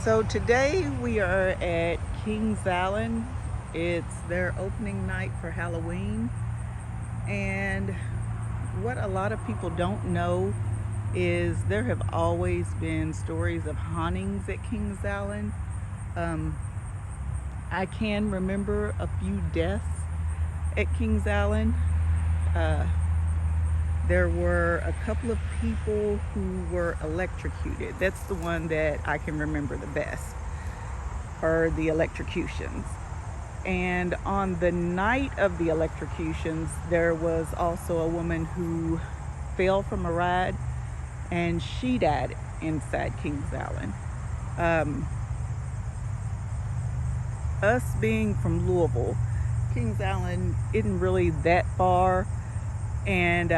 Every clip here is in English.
So today we are at Kings Island. It's their opening night for Halloween. And what a lot of people don't know is there have always been stories of hauntings at Kings Island. Um, I can remember a few deaths at Kings Island. Uh, there were a couple of people who were electrocuted. That's the one that I can remember the best, or the electrocutions. And on the night of the electrocutions, there was also a woman who fell from a ride and she died inside Kings Island. Um, us being from Louisville, Kings Island isn't really that far, and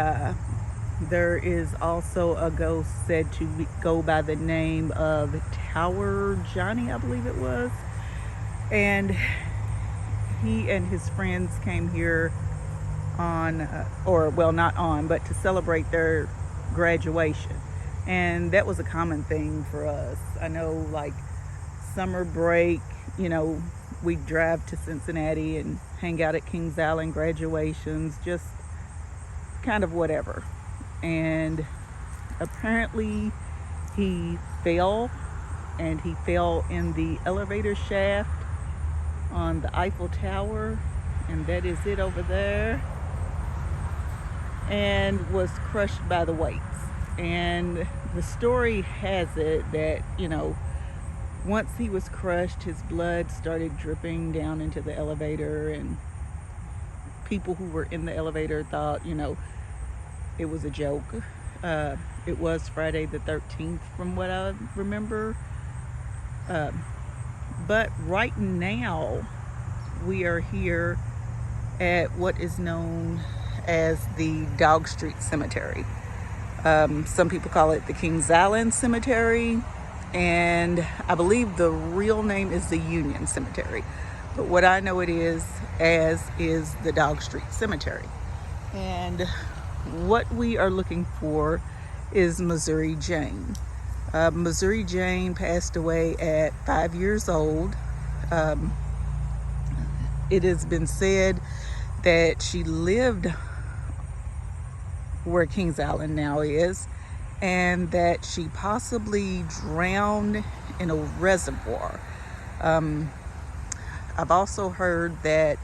there is also a ghost said to go by the name of Tower Johnny, I believe it was. And he and his friends came here on, or well, not on, but to celebrate their graduation. And that was a common thing for us. I know, like summer break, we'd drive to Cincinnati and hang out at Kings Island, graduations, just kind of whatever. And apparently he fell, and he fell in the elevator shaft on the Eiffel Tower, and that is it over there, and was crushed by the weights. And the story has it that, once he was crushed, his blood started dripping down into the elevator, and people who were in the elevator thought, it was a joke. It was Friday the 13th from what I remember. But right now, we are here at what is known as the Dog Street Cemetery. Some people call it the Kings Island Cemetery, and I believe the real name is the Union Cemetery. But what I know it is the Dog Street Cemetery. And what we are looking for is Missouri Jane. Missouri Jane passed away at 5 years old. It has been said that she lived where Kings Island now is, and that she possibly drowned in a reservoir. I've also heard that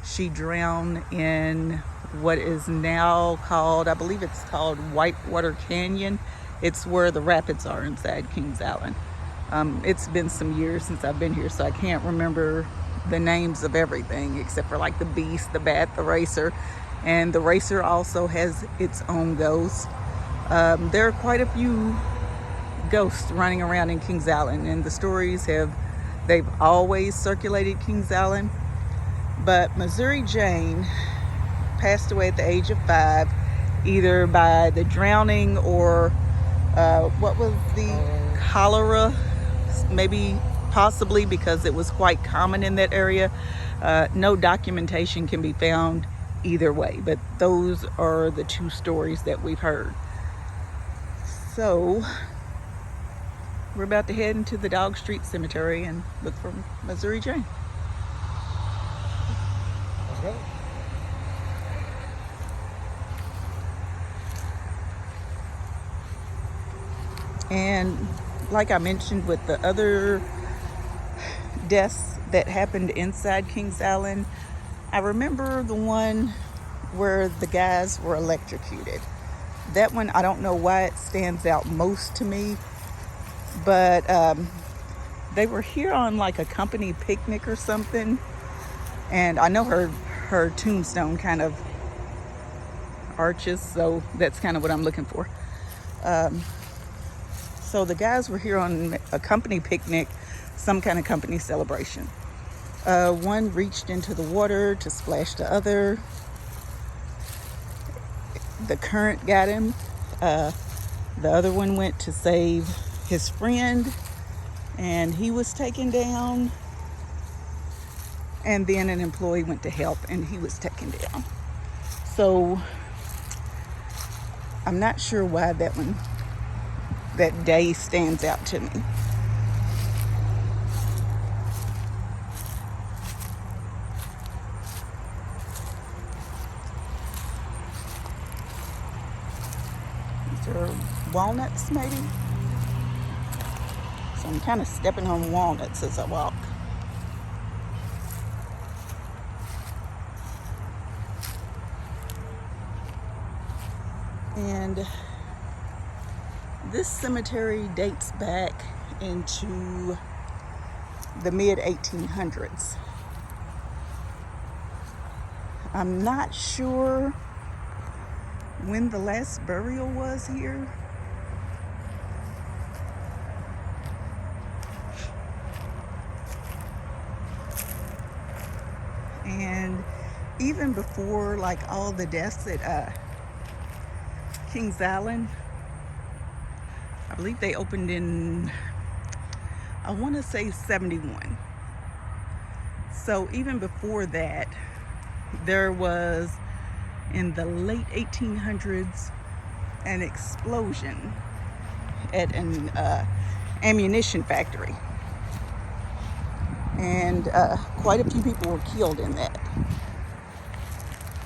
she drowned in what is now called, I believe it's called Whitewater Canyon. It's where the rapids are inside Kings Island. It's been some years since I've been here, so I can't remember the names of everything except for like the Beast, the Bat, the Racer. And the Racer also has its own ghost. There are quite a few ghosts running around in Kings Island, and the stories they've always circulated Kings Island. But Missouri Jane passed away at the age of 5, either by the drowning or what was the cholera, maybe possibly because it was quite common in that area. No documentation can be found either way, but those are the two stories that we've heard. So we're about to head into the Dog Street Cemetery and look for Missouri Jane. Let's go. And like I mentioned with the other deaths that happened inside Kings Island, I remember the one where the guys were electrocuted. That one, I don't know why it stands out most to me, but they were here on like a company picnic or something, and I know her tombstone kind of arches, so that's kind of what I'm looking for. So the guys were here on a company picnic, some kind of company celebration. One reached into the water to splash the other. The current got him. The other one went to save his friend, and he was taken down. And then an employee went to help, and he was taken down. So I'm not sure why that day stands out to me. walnuts maybe. So I'm kind of stepping on walnuts as I walk. And this cemetery dates back into the mid 1800s. I'm not sure when the last burial was here. And even before like all the deaths at Kings Island, I believe they opened in, I want to say 71. So even before that, there was, in the late 1800s, an explosion at an ammunition factory. And quite a few people were killed in that.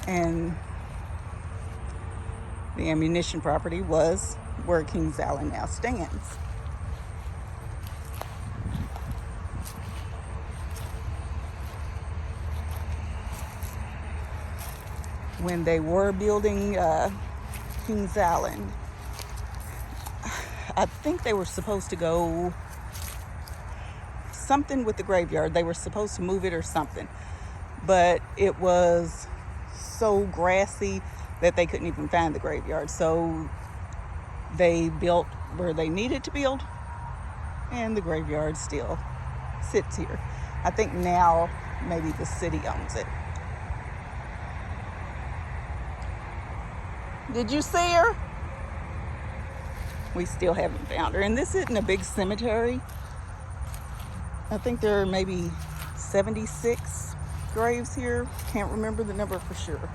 And the ammunition property was where Kings Island now stands. When they were building Kings Island, I think they were supposed to go something with the graveyard. They were supposed to move it or something, but it was so grassy that they couldn't even find the graveyard. So they built where they needed to build, and the graveyard still sits here. I think now maybe the city owns it. Did you see her? We still haven't found her. And this isn't a big cemetery. I think there are maybe 76 graves here. Can't remember the number for sure.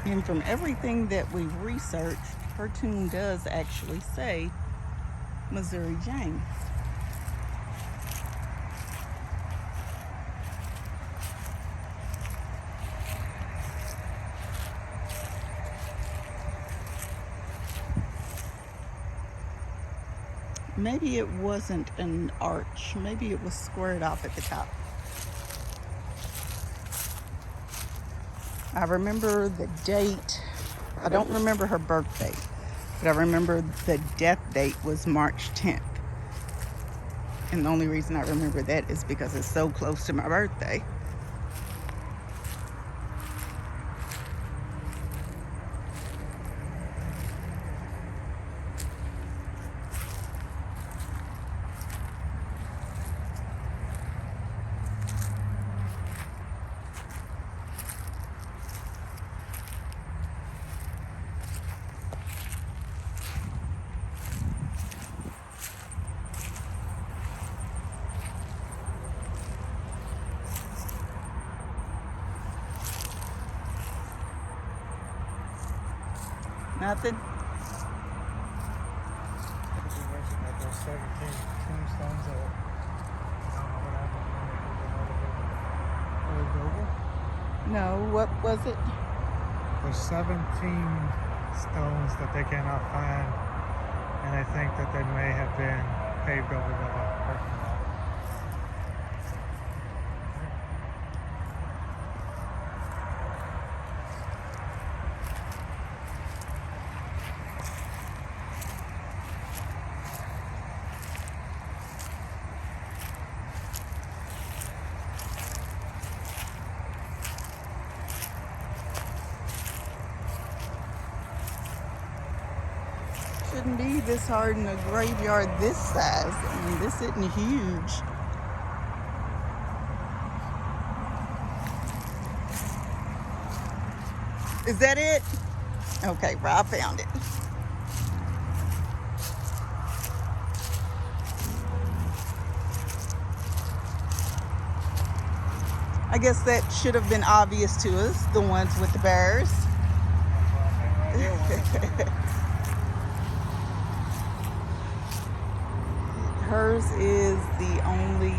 And from everything that we've researched, her tomb does actually say Missouri James. Maybe it wasn't an arch. Maybe it was squared off at the top. I remember the date. I don't remember her birthday, but I remember the death date was March 10th. And the only reason I remember that is because it's so close to my birthday. Nothing? You mentioned that there's 17 tombstones that what happened when they No, what was it? There's 17 stones that they cannot find, and I think that they may have been paved over by the parking lot. shouldn't be this hard in a graveyard this size. I mean, this isn't huge. Is that it? Okay, Rob found it. I guess that should have been obvious to us, the ones with the bears. Hers is the only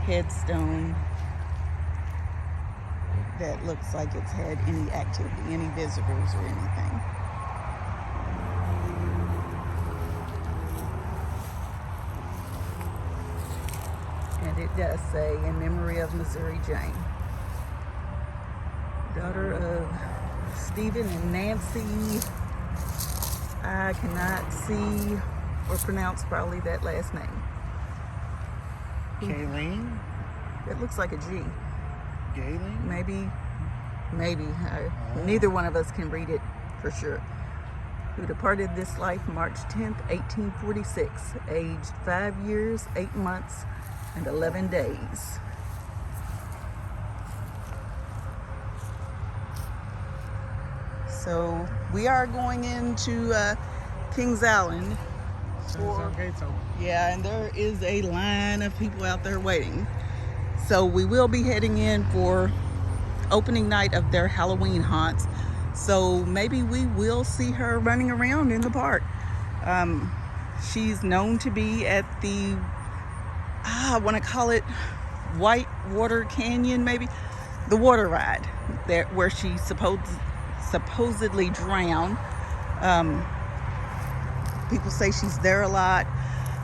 headstone that looks like it's had any activity, any visitors or anything. And it does say, in memory of Missouri Jane, daughter of Stephen and Nancy. I cannot see or pronounce probably that last name. Kayleen? It looks like a G. Gayleen? Maybe. Neither one of us can read it for sure. Who departed this life March 10th, 1846, aged 5 years, 8 months, and 11 days. So we are going into Kings Island. Our gates open. Yeah, and there is a line of people out there waiting. So we will be heading in for opening night of their Halloween haunts. So maybe we will see her running around in the park. She's known to be at the, I want to call it White Water Canyon, maybe the water ride there where she supposedly drowned. People say she's there a lot.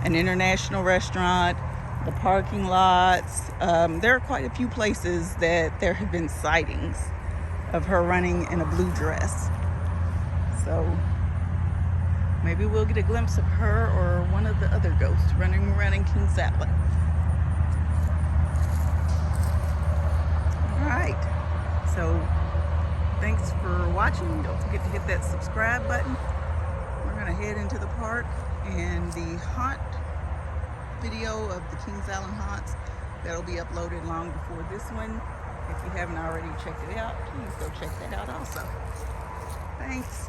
An international restaurant, the parking lots. There are quite a few places that there have been sightings of her running in a blue dress. So maybe we'll get a glimpse of her or one of the other ghosts running around in Kings Island. All right. So thanks for watching. Don't forget to hit that subscribe button. We're going to head into the park, and the haunt video of the Kings Island haunts, that'll be uploaded long before this one. If you haven't already checked it out, please go check that out also. Thanks.